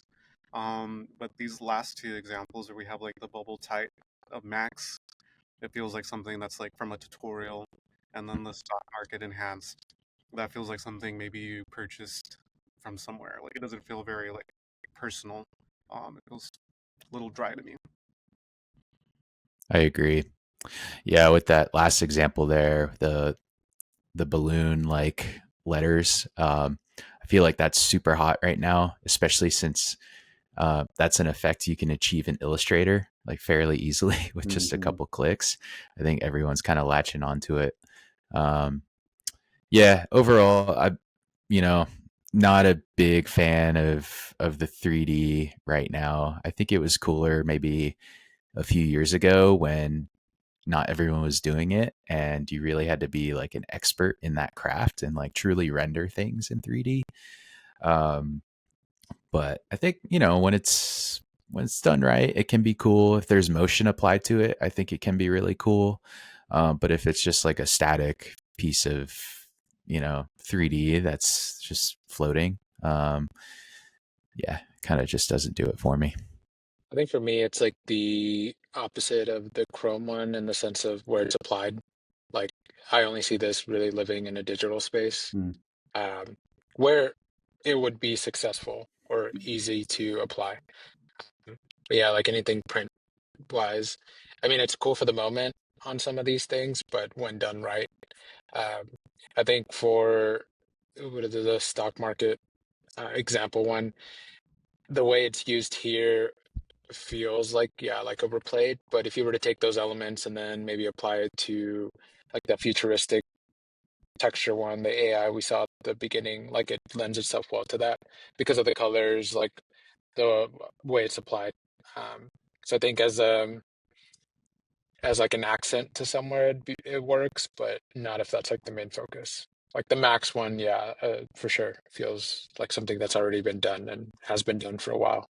But these last two examples where we have like the bubble tight of Max, it feels like something that's like from a tutorial, and then the stock market enhanced. That feels like something maybe you purchased from somewhere. Like it doesn't feel very like personal. It feels a little dry to me. I agree. Yeah, with that last example there, the balloon like letters. I feel like that's super hot right now, especially since that's an effect you can achieve in Illustrator like fairly easily with just a Hmm. couple clicks. I think everyone's kind of latching onto it. Um, yeah, overall, you know not a big fan of the 3D right now. I think it was cooler maybe a few years ago when not everyone was doing it, and you really had to be like an expert in that craft and like truly render things in 3D. Um, but I think, when it's done right, it can be cool. If there's motion applied to it, I think it can be really cool. But if it's just like a static piece of 3D that's just floating, yeah, kind of just doesn't do it for me. I think for me, it's like the opposite of the Chrome one in the sense of where it's applied. Like, I only see this really living in a digital space, Mm. um, where it would be successful or easy to apply. But yeah, like anything print wise, I mean, it's cool for the moment on some of these things, but when done right, um, I think for what is it, the stock market example one, the way it's used here feels like, yeah, like overplayed. But if you were to take those elements and then maybe apply it to like that futuristic texture one, the AI we saw at the beginning, like it lends itself well to that because of the colors, like the way it's applied. Um, so I think as like an accent to somewhere it works, but not if that's like the main focus. Like the Max one, yeah, for sure feels like something that's already been done and has been done for a while.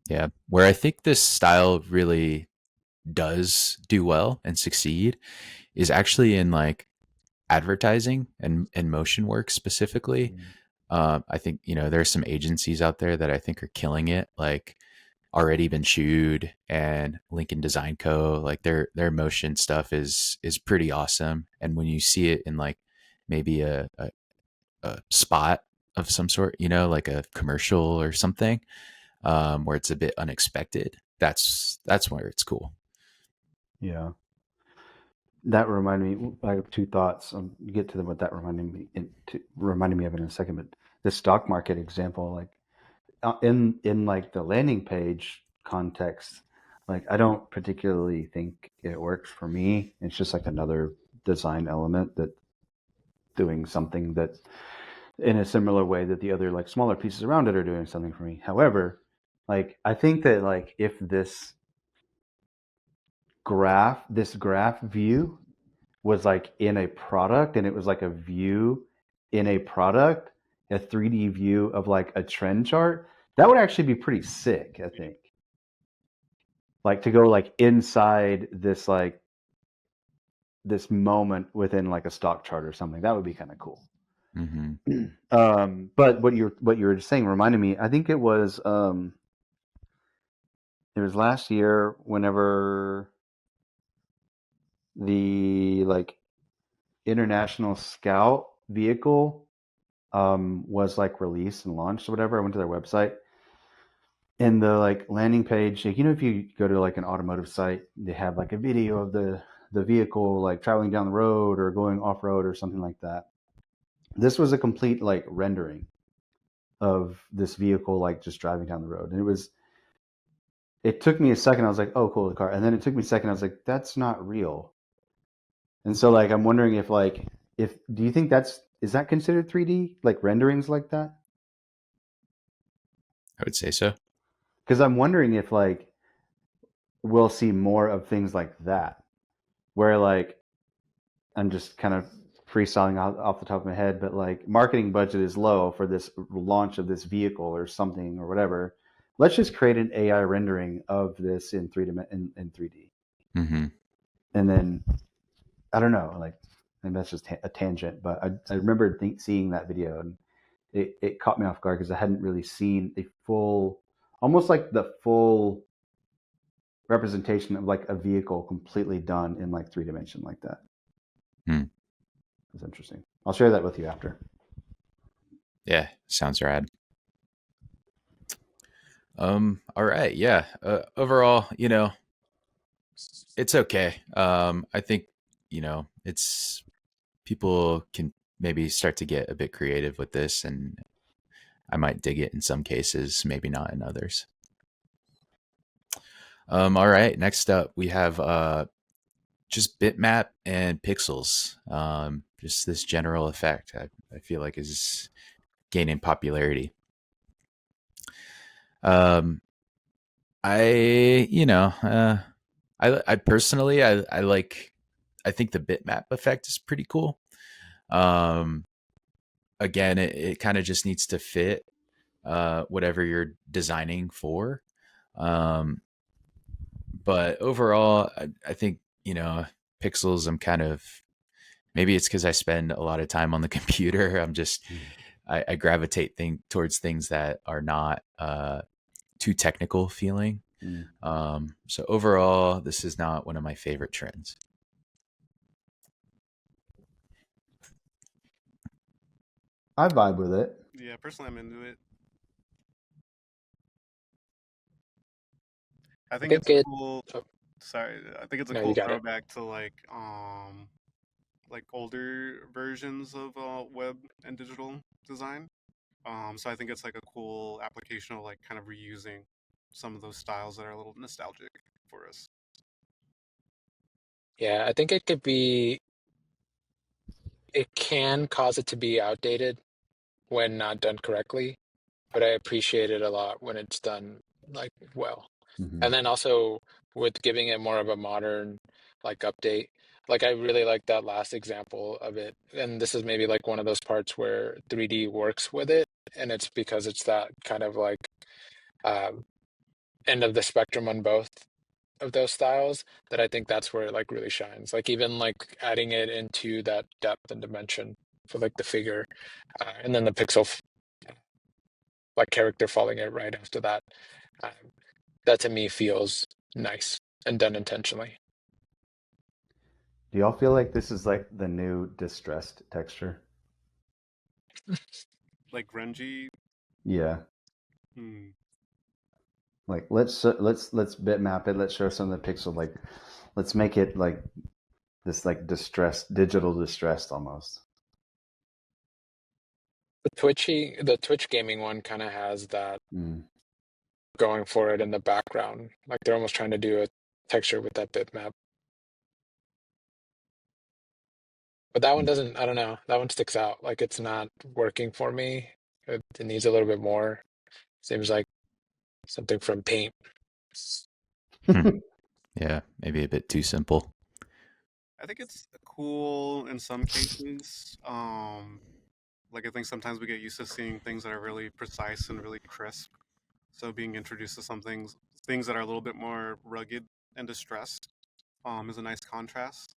Yeah, where I think this style really does do well and succeed is actually in like advertising and motion work specifically. Mm. I think there's some agencies out there that I think are killing it, like Already Been Chewed and Lincoln Design Co. Like their motion stuff is pretty awesome, and when you see it in like maybe a spot of some sort, like a commercial or something, where it's a bit unexpected, that's where it's cool. Yeah. That reminded me. I have two thoughts. Get to them. What that reminding me of in a second. But the stock market example, like in like the landing page context, like I don't particularly think it works for me. It's just like another design element that doing something that in a similar way that the other like smaller pieces around it are doing something for me. However, like I think that like if this graph view was like in a product and it was like a view in a product, a 3D view of like a trend chart, that would actually be pretty sick, I think. Like to go like inside this moment within like a stock chart or something. That would be kind of cool. Mm-hmm. But what you were just saying reminded me. I think it was last year whenever the like International Scout vehicle was like released and launched or whatever. I went to their website and the like landing page. Like, if you go to like an automotive site, they have like a video of the vehicle like traveling down the road or going off road or something like that. This was a complete like rendering of this vehicle like just driving down the road, and it took me a second. I was like, oh, cool, the car. And then it took me a second. I was like, that's not real. And so like I'm wondering if do you think is that considered 3D, like renderings like that? I would say so. Because I'm wondering if like we'll see more of things like that, where like I'm just kind of freestyling off the top of my head, but like marketing budget is low for this launch of this vehicle or something or whatever. Let's just create an AI rendering of this in 3D. Mm-hmm. And then I don't know, like, and that's just a tangent, but I remember seeing that video and it caught me off guard because I hadn't really seen almost like the full representation of like a vehicle completely done in like 3 dimension like that. Hmm. It's interesting. I'll share that with you after. Yeah, sounds rad. All right, yeah. Overall, it's okay. I think, it's people can maybe start to get a bit creative with this, and I might dig it in some cases, maybe not in others. All right, next up we have just bitmap and pixels. Just this general effect I feel like is gaining popularity. Um, I, I personally, I like, I think the bitmap effect is pretty cool. Um, Again, it kind of just needs to fit whatever you're designing for. Um, but overall, I think, pixels, I'm kind of, maybe it's because I spend a lot of time on the computer. Mm. I gravitate towards things that are not too technical feeling. Mm. So overall, this is not one of my favorite trends. I vibe with it. Yeah, personally, I'm into it. I I think think it's a it. cool. Oh, Sorry, I think it's a no, you cool got it. throwback to like older versions of web and digital design. So I think it's like a cool application of like kind of reusing some of those styles that are a little nostalgic for us. Yeah, I think it could be. It can cause it to be outdated when not done correctly, but I appreciate it a lot when it's done like well. Hmm. And then also with giving it more of a modern like update. Like I really like that last example of it. And this is maybe like one of those parts where 3D works with it. And it's because it's that kind of like um, end of the spectrum on both of those styles that I think that's where it like really shines. Like even like adding it into that depth and dimension for like the figure, and then the like character falling it right after that. Uh, that to me feels nice and done intentionally. Do y'all feel like this is like the new distressed texture? Like grungy. Yeah. Hmm. Like let's bitmap it. Let's show some of the pixel. Like let's make it like this like distressed, digital distressed almost. The Twitch gaming one kind of has that Mm. going for it in the background. Like they're almost trying to do a texture with that bitmap. But that one doesn't, I don't know, that one sticks out. Like it's not working for me. It needs a little bit more. Seems like something from Paint. Hmm. Yeah, maybe a bit too simple. I think it's cool in some cases. Like I think sometimes we get used to seeing things that are really precise and really crisp. So being introduced to things that are a little bit more rugged and distressed, is a nice contrast.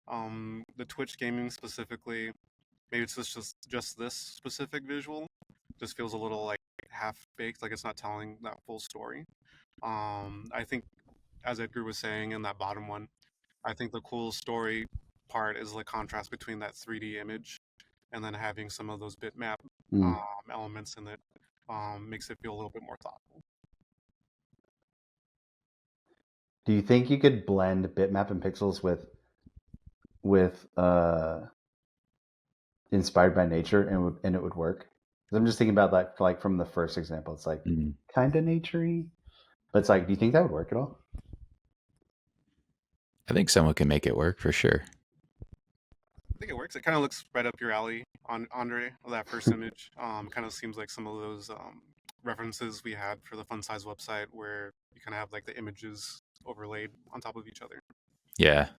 The Twitch gaming specifically, maybe it's just this specific visual, just feels a little like half baked, like it's not telling that full story. I think, as Edgar was saying in that bottom one, I think the cool story part is the contrast between that 3D image and then having some of those bitmap Mm. elements in it, makes it feel a little bit more thoughtful. Do you think you could blend bitmap and pixels with inspired by nature and it would work? 'Cause I'm just thinking about that like from the first example. It's like Mm. kind of naturey, but it's like, do you think that would work at all? I think someone can make it work for sure. I think it works. It kind of looks right up your alley, on Andre. That first image, kind of seems like some of those references we had for the Funsize website, where you kind of have like the images overlaid on top of each other. Yeah,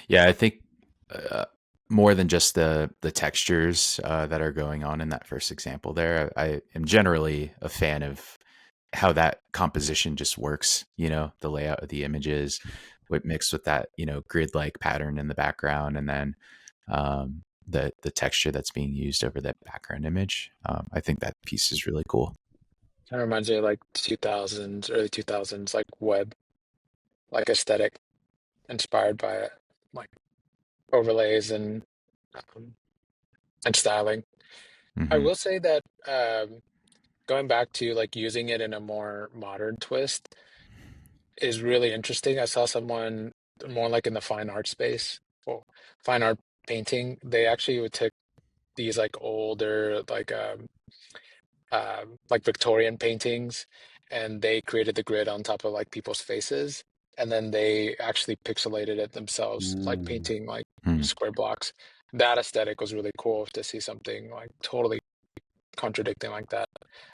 yeah. I think uh, more than just the textures that are going on in that first example there. I am generally a fan of how that composition just works. The layout of the images, what mixed with that grid like pattern in the background, and then the texture that's being used over that background image. I think that piece is really cool. Kind of reminds me of like 2000s, early 2000s, like web, like aesthetic inspired by it, like overlays um, and styling. I Hmm. will say that going back to like using it in a more modern twist is really interesting. I saw someone more like in the fine art space, well, fine art painting. They actually would take these like older like Victorian paintings, and they created the grid on top of like people's faces, and then they actually pixelated it themselves, like Mm. painting like Hmm. square blocks. That aesthetic was really cool to see something like totally contradicting like that,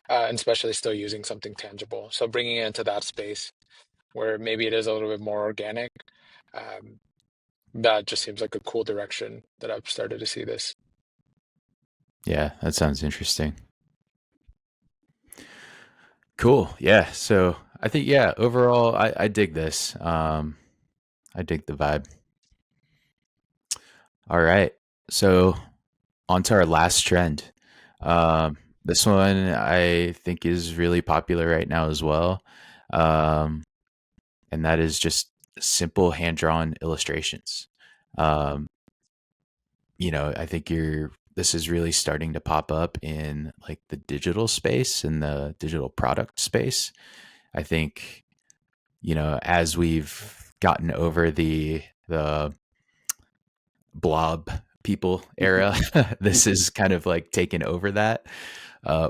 and especially still using something tangible. So bringing it into that space where maybe it is a little bit more organic. Um, that just seems like a cool direction that I've started to see this. Yeah, that sounds interesting. Cool. Yeah. So I think, yeah, overall, I dig this. I dig the vibe. All right. So on to our last trend. This one I think is really popular right now as well. Um, and that is just simple hand drawn illustrations. Um, I think this is really starting to pop up in like the digital space and the digital product space. I think, as we've gotten over the blob people era, this is kind of like taken over that,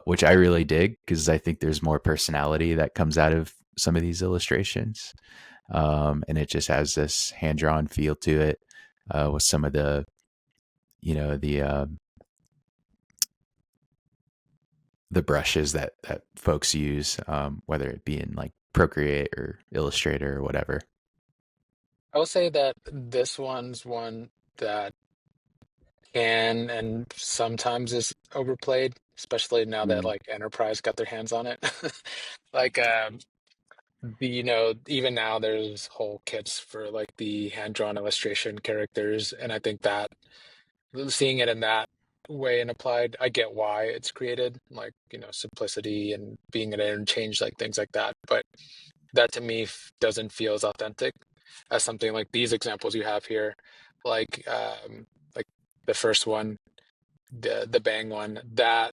which I really dig because I think there's more personality that comes out of some of these illustrations. And it just has this hand drawn feel to it, with some of the, you know, the brushes that folks use, whether it be in like Procreate or Illustrator or whatever. I will say that this one's one that can and sometimes is overplayed, especially now that Mm. like Enterprise got their hands on it. Like even now there's whole kits for like the hand-drawn illustration characters, and I think that seeing it in that way and applied, I get why it's created, like, simplicity and being able to interchange like things like that. But that to me doesn't feel as authentic as something like these examples you have here, like the first one, the Bang one, that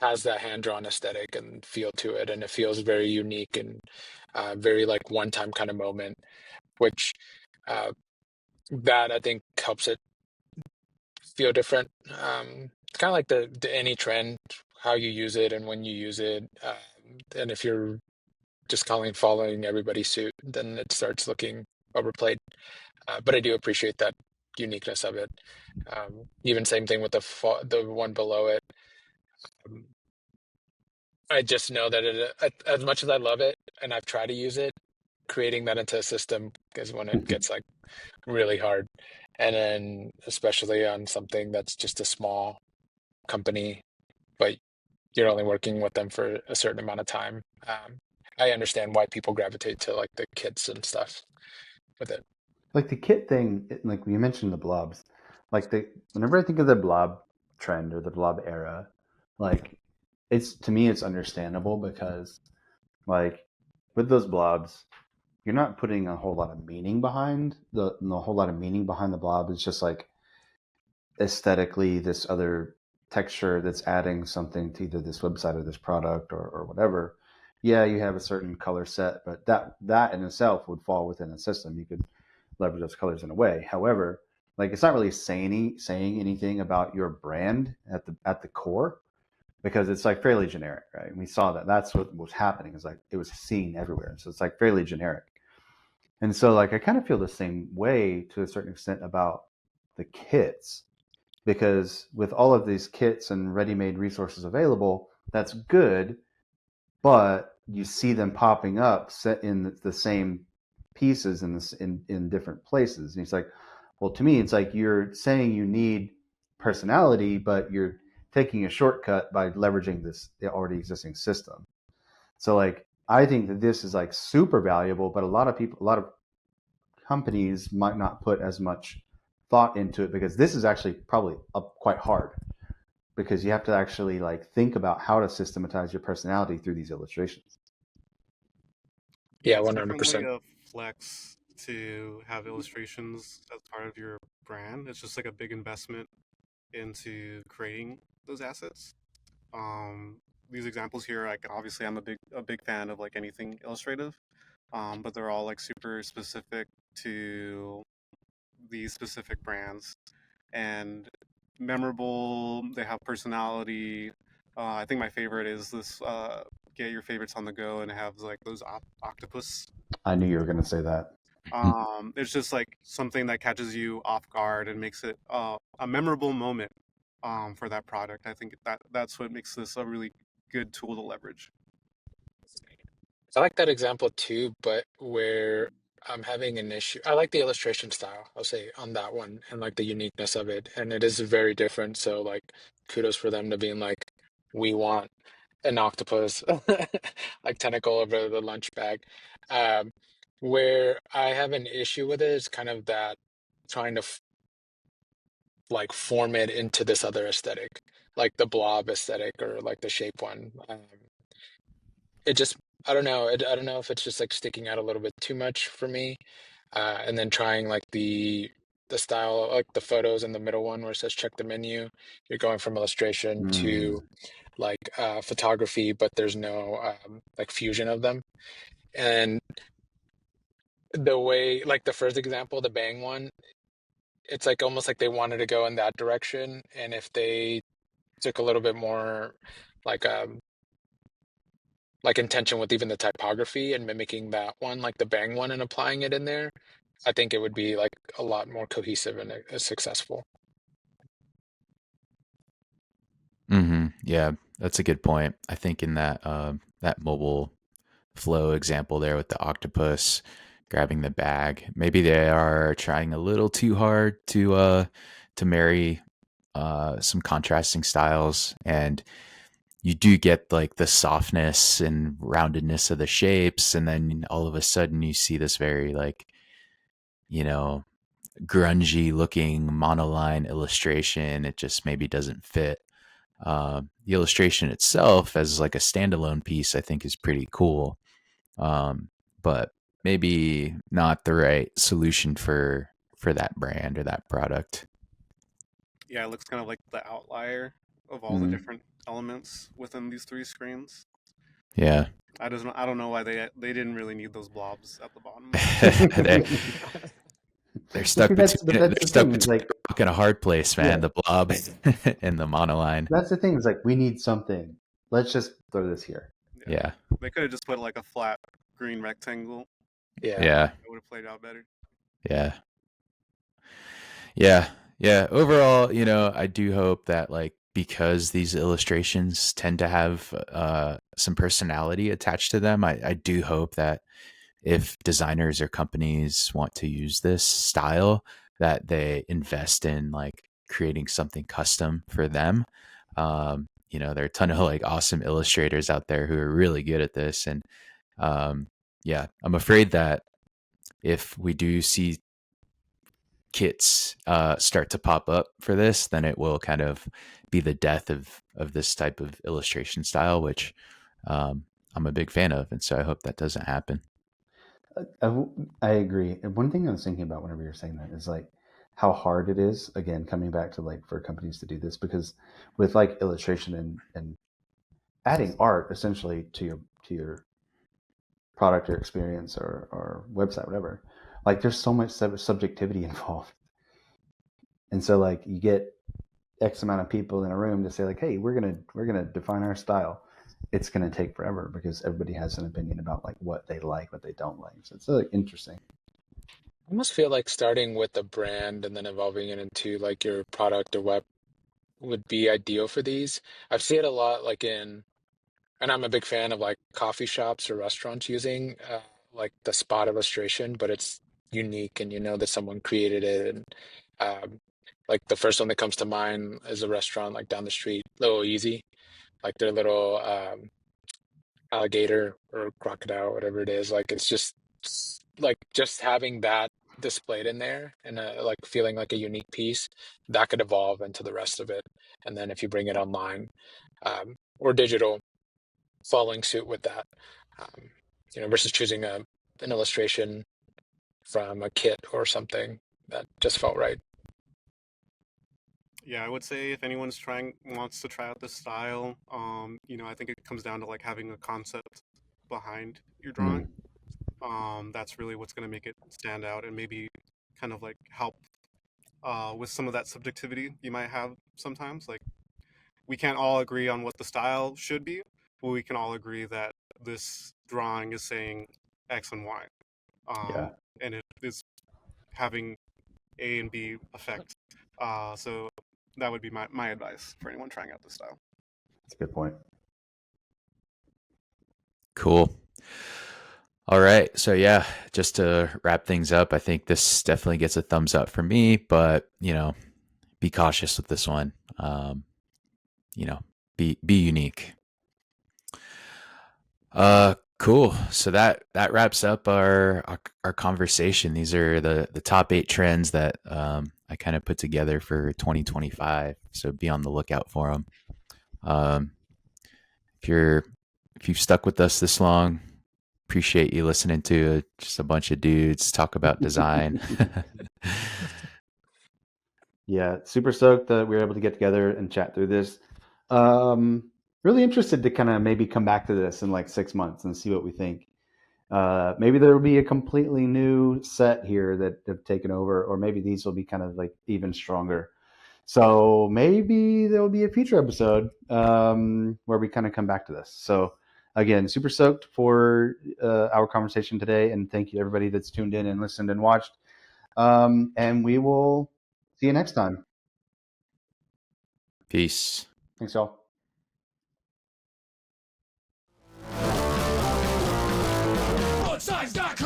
has that hand-drawn aesthetic and feel to it, and it feels very unique and very like one-time kind of moment, which uh, that I think helps it feel different. It's kind of like the any trend, how you use it and when you use it, and if you're just following everybody's suit, then it starts looking overplayed. But I do appreciate that uniqueness of it. Even same thing with the one below it. Um, I just know that as much as I love it and I've tried to use it, creating that into a system is when it gets like really hard. And then especially on something that's just a small company, but you're only working with them for a certain amount of time. I understand why people gravitate to like the kits and stuff with it. Like the kit thing, like you mentioned the blobs, whenever I think of the blob trend or the blob era, like it's to me it's understandable because like with those blobs, you're not putting a whole lot of meaning behind the whole lot of meaning behind the blob. It's just like aesthetically this other texture that's adding something to either this website or this product or whatever. Yeah, you have a certain color set, but that in itself would fall within a system. You could leverage those colors in a way. However, like it's not really saying anything about your brand at the core because it's like fairly generic, right? And we saw that that's what was happening. Is like it was seen everywhere, so it's like fairly generic. And so like I kind of feel the same way to a certain extent about the kits because with all of these kits and ready-made resources available, that's good, but you see them popping up set in the same pieces in different places. And it's like, well, to me, it's like you're saying you need personality, but you're taking a shortcut by leveraging this the already existing system. So like I think that this is like super valuable, but a lot of companies might not put as much thought into it because this is actually probably up quite hard because you have to actually like think about how to systematize your personality through these illustrations. Yeah, Yeah, it's definitely 100%. a flex to have illustrations as part of your brand. It's just like a big investment into creating those assets. Um, these examples here, like obviously I'm a big fan of like anything illustrative, but they're all like super specific to these specific brands and memorable. They have personality. I think my favorite is this get your favorites on the go and it has like those octopus. I knew you were going to say that. It's just like something that catches you off guard and makes it a memorable moment for that product. I think that's what makes this a really good tool to leverage. I like that example too, but where I'm having an issue, I like the illustration style, I'll say on that one, and like the uniqueness of it. And it is very different. So, like, kudos for them to being like, we want an octopus, like tentacle over the lunch bag. Um, where I have an issue with it is kind of that trying to like form it into this other aesthetic, like the blob aesthetic or like the shape one. It just, I don't know. I don't know if it's just like sticking out a little bit too much for me. And then trying like the style, like the photos in the middle one where it says check the menu. You're going from illustration to Mm. like photography, but there's no like fusion of them. And the way, like the first example, the bang one, it's like almost like they wanted to go in that direction. And if they took a little bit more like intention with even the typography and mimicking that one, like the bang one, and applying it in there, I think it would be like a lot more cohesive and successful. Yeah, that's a good point. I think in that that mobile flow example there with the octopus grabbing the bag, maybe they are trying a little too hard to marry some contrasting styles, and you do get like the softness and roundedness of the shapes, and then all of a sudden you see this very like, you know, grungy looking monoline illustration. It just maybe doesn't fit. The illustration itself as like a standalone piece, I think, is pretty cool, but maybe not the right solution for that brand or that product. Yeah, it looks kind of like the outlier of all the Mm. different elements within these three screens. Yeah. I don't know why they didn't really need those blobs at the bottom. they're, they're stuck But that's between the they're stuck thing is between like, a rock and a hard place, yeah, man. The blob and the monoline. that's the thing is like we need something. Let's just throw this here. Yeah, Yeah. they could have just put like a flat green rectangle. Yeah. Yeah. It would have played out better. Yeah. Yeah. Yeah. Overall, I do hope that like because these illustrations tend to have some personality attached to them, I do hope that if designers or companies want to use this style, that they invest in like creating something custom for them. There are a ton of like awesome illustrators out there who are really good at this. And yeah, I'm afraid that if we do see kits start to pop up for this, then it will kind of be the death of this type of illustration style, which I'm a big fan of. And so I hope that doesn't happen. I agree. And one thing I was thinking about whenever you're saying that is like how hard it is. Again, coming back to like for companies to do this, because with like illustration and adding art essentially to your product or experience or website, whatever, like there's so much subjectivity involved. And so like you get X amount of people in a room to say like, hey, we're gonna define our style. It's gonna take forever because everybody has an opinion about like what they like, what they don't like. So it's like interesting. I almost feel like starting with a brand and then evolving it into like your product or web would be ideal for these. I've seen it a lot like and I'm a big fan of like coffee shops or restaurants using like the spot illustration, but it's unique and you know that someone created it. And like the first one that comes to mind is a restaurant like down the street, Little Easy, like their little alligator or crocodile, whatever it is. Like it's just like just having that displayed in there and like feeling like a unique piece that could evolve into the rest of it. And then if you bring it online or digital, following suit with that, um, versus choosing an illustration from a kit or something that just felt right. Yeah, I would say if anyone's wants to try out this style, I think it comes down to like having a concept behind your drawing. Mm. That's really what's going to make it stand out and maybe kind of like help with some of that subjectivity you might have sometimes. Like we can't all agree on what the style should be, but we can all agree that this drawing is saying X and Y, Yeah, and it is having A and B effect. So that would be my advice for anyone trying out this style. that's a good point. Cool. All right. So yeah, just to wrap things up, I think this definitely gets a thumbs up for me, but be cautious with this one. You know, be unique. Cool. So that wraps up our conversation. These are the top 8 trends that I kind of put together for 2025. So be on the lookout for them. Um, if you've stuck with us this long, appreciate you listening to just a bunch of dudes talk about design. Yeah, super stoked that we were able to get together and chat through this. Really interested to kind of maybe come back to this in like 6 months and see what we think. Maybe there will be a completely new set here that have taken over, or maybe these will be kind of like even stronger. So maybe there will be a future episode where we kind of come back to this. So again, super stoked for our conversation today, and thank you to everybody that's tuned in and listened and watched. And we will see you next time. Peace. Thanks, y'all. Funsize.com